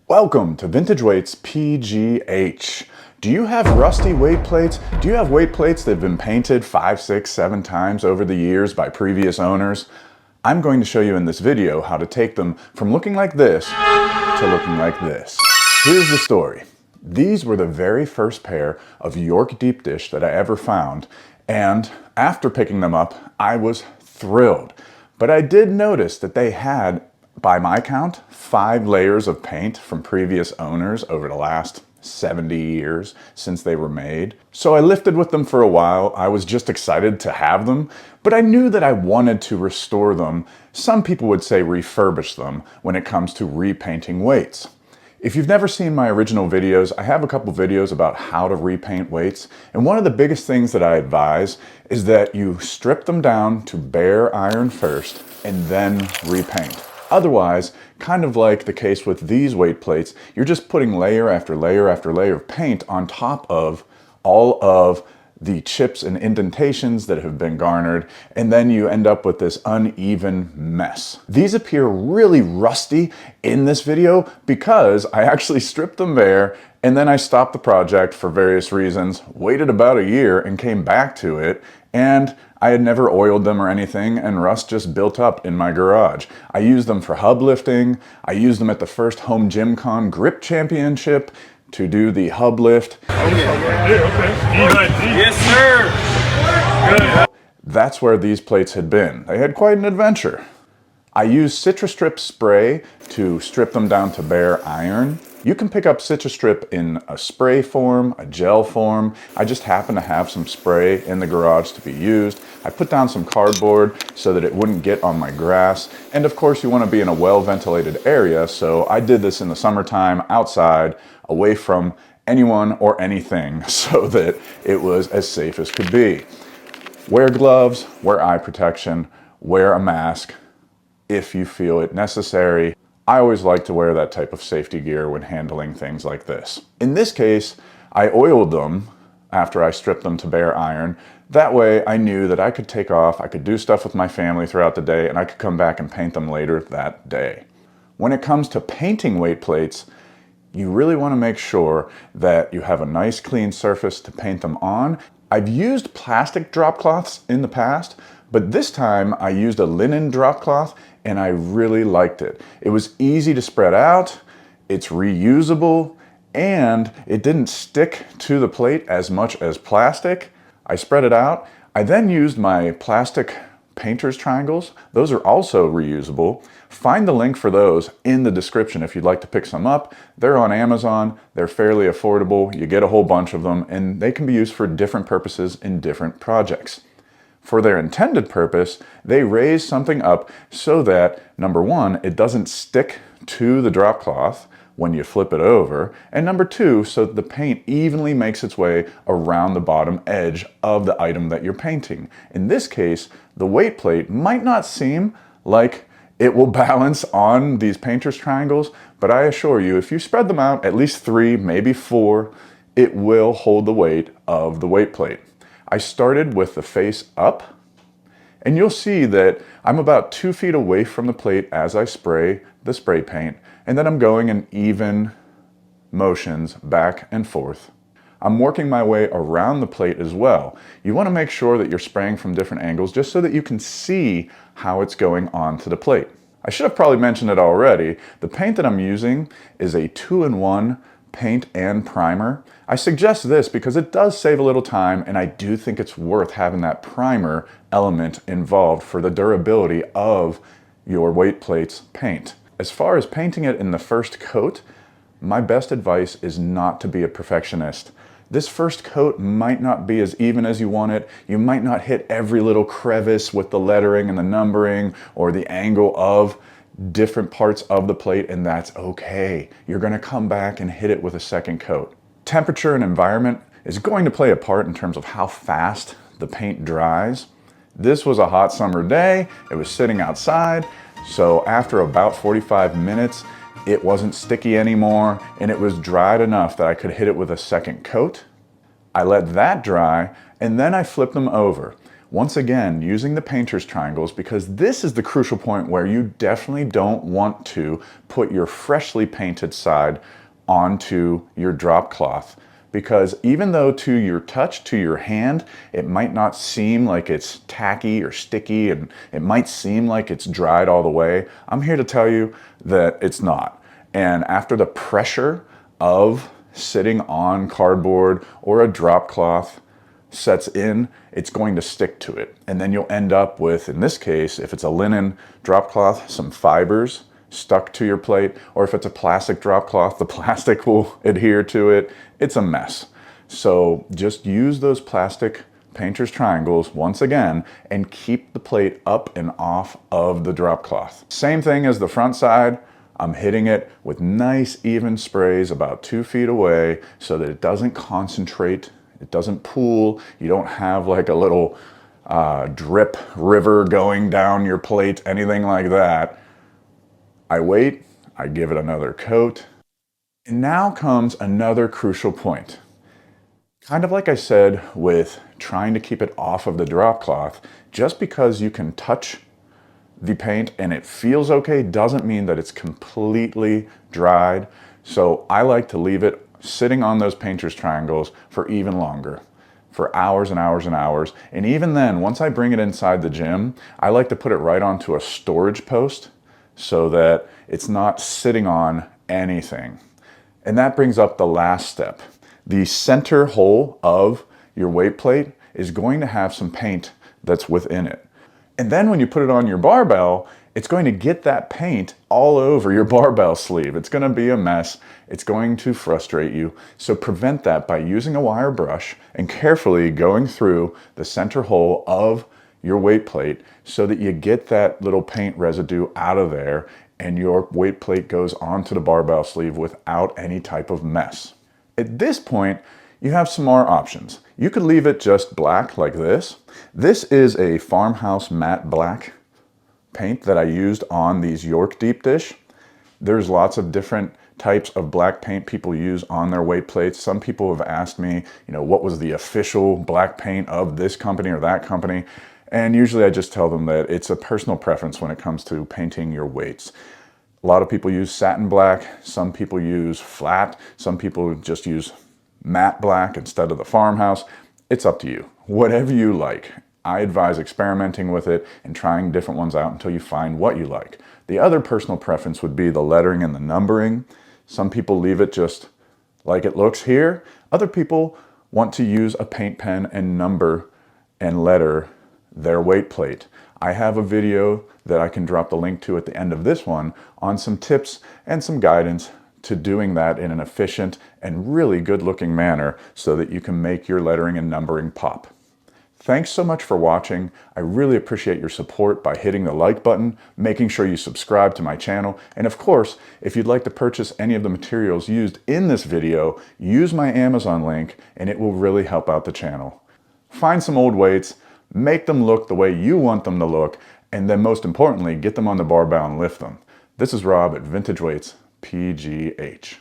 Welcome to Vintage Weights PGH. Do you have rusty weight plates? Do you have weight plates that have been painted 5, 6, 7 times over the years by previous owners? I'm going to show you in this video how to take them from looking like this to looking like this. Here's the story. These were the very first pair of York deep dish that I ever found, and after picking them up, I was thrilled. But I did notice that they had, by my count, 5 layers of paint from previous owners over the last 70 years since they were made. So I lifted with them for a while. I was just excited to have them, but I knew that I wanted to restore them. Some people would say refurbish them when it comes to repainting weights. If you've never seen my original videos, I have a couple videos about how to repaint weights, and one of the biggest things that I advise is that you strip them down to bare iron first and then repaint. Otherwise, kind of like the case with these weight plates, you're just putting layer after layer after layer of paint on top of all of the chips and indentations that have been garnered, and then you end up with this uneven mess. These appear really rusty in this video because I actually stripped them bare and then I stopped the project for various reasons, waited about a year and came back to it, and I had never oiled them or anything, and rust just built up in my garage. I used them for hub lifting. I used them at the first Home Gym Con Grip Championship to do the hub lift. Yes, sir. Good. That's where these plates had been. They had quite an adventure. I used Citrus Strip spray to strip them down to bare iron. You can pick up Citrus Strip in a spray form, a gel form. I just happen to have some spray in the garage to be used. I put down some cardboard so that it wouldn't get on my grass. And of course you want to be in a well-ventilated area, so I did this in the summertime outside, away from anyone or anything, so that it was as safe as could be. Wear gloves, wear eye protection, wear a mask if you feel it necessary. I always like to wear that type of safety gear when handling things like this. In this case, I oiled them after I stripped them to bare iron. That way I knew that I could take off, I could do stuff with my family throughout the day, and I could come back and paint them later that day. When it comes to painting weight plates, you really want to make sure that you have a nice clean surface to paint them on. I've used plastic drop cloths in the past, but this time I used a linen drop cloth and I really liked it. It was easy to spread out, it's reusable, and it didn't stick to the plate as much as plastic. I spread it out. I then used my plastic painter's triangles. Those are also reusable. Find the link for those in the description if you'd like to pick some up. They're on Amazon. They're fairly affordable. You get a whole bunch of them and they can be used for different purposes in different projects. For their intended purpose, they raise something up so that, number one, it doesn't stick to the drop cloth when you flip it over, and number two, so that the paint evenly makes its way around the bottom edge of the item that you're painting. In this case, the weight plate might not seem like it will balance on these painter's triangles, but I assure you, if you spread them out at least 3, maybe 4, it will hold the weight of the weight plate. I started with the face up, and you'll see that I'm about 2 feet away from the plate as I spray the spray paint, and then I'm going in even motions back and forth. I'm working my way around the plate as well. You want to make sure that you're spraying from different angles just so that you can see how it's going onto the plate. I should have probably mentioned it already. The paint that I'm using is a 2-in-1 paint and primer. I suggest this because it does save a little time, and I do think it's worth having that primer element involved for the durability of your weight plate's paint. As far as painting it in the first coat, my best advice is not to be a perfectionist. This first coat might not be as even as you want it. You might not hit every little crevice with the lettering and the numbering or the angle of different parts of the plate, and that's okay. You're going to come back and hit it with a second coat. Temperature and environment is going to play a part in terms of how fast the paint dries. This was a hot summer day. It was sitting outside, so after about 45 minutes, it wasn't sticky anymore, and it was dried enough that I could hit it with a second coat. I let that dry, and then I flipped them over. Once again, using the painter's triangles, because this is the crucial point where you definitely don't want to put your freshly painted side onto your drop cloth. Because even though to your touch, to your hand, it might not seem like it's tacky or sticky, and it might seem like it's dried all the way, I'm here to tell you that it's not. And after the pressure of sitting on cardboard or a drop cloth sets in, it's going to stick to it. And then you'll end up with, in this case, if it's a linen drop cloth, some fibers stuck to your plate, or if it's a plastic drop cloth, the plastic will adhere to it. It's a mess. So just use those plastic painter's triangles once again and keep the plate up and off of the drop cloth. Same thing as the front side. I'm hitting it with nice even sprays about 2 feet away so that it doesn't concentrate, it doesn't pool, you don't have like a little drip river going down your plate, anything like that. I wait, I give it another coat. And now comes another crucial point. Kind of like I said with trying to keep it off of the drop cloth, just because you can touch the paint and it feels okay doesn't mean that it's completely dried. So I like to leave it sitting on those painter's triangles for even longer, for hours and hours and hours. And even then, once I bring it inside the gym, I like to put it right onto a storage post so that it's not sitting on anything. And that brings up the last step. The center hole of your weight plate is going to have some paint that's within it. And then when you put it on your barbell, it's going to get that paint all over your barbell sleeve. It's going to be a mess. It's going to frustrate you. So prevent that by using a wire brush and carefully going through the center hole of your weight plate so that you get that little paint residue out of there and your weight plate goes onto the barbell sleeve without any type of mess. At this point, you have some more options. You could leave it just black like this. This is a farmhouse matte black paint that I used on these York deep dish. There's lots of different types of black paint people use on their weight plates. Some people have asked me, what was the official black paint of this company or that company? And usually I just tell them that it's a personal preference when it comes to painting your weights. A lot of people use satin black, some people use flat, some people just use matte black instead of the farmhouse. It's up to you, whatever you like. I advise experimenting with it and trying different ones out until you find what you like. The other personal preference would be the lettering and the numbering. Some people leave it just like it looks here. Other people want to use a paint pen and number and letter their weight plate. I have a video that I can drop the link to at the end of this one on some tips and some guidance to doing that in an efficient and really good looking manner so that you can make your lettering and numbering pop. Thanks so much for watching. I really appreciate your support by hitting the like button, making sure you subscribe to my channel, and of course, if you'd like to purchase any of the materials used in this video, use my Amazon link and it will really help out the channel. Find some old weights, make them look the way you want them to look, and then most importantly, get them on the barbell and lift them. This is Rob at VintageWeightsPGH.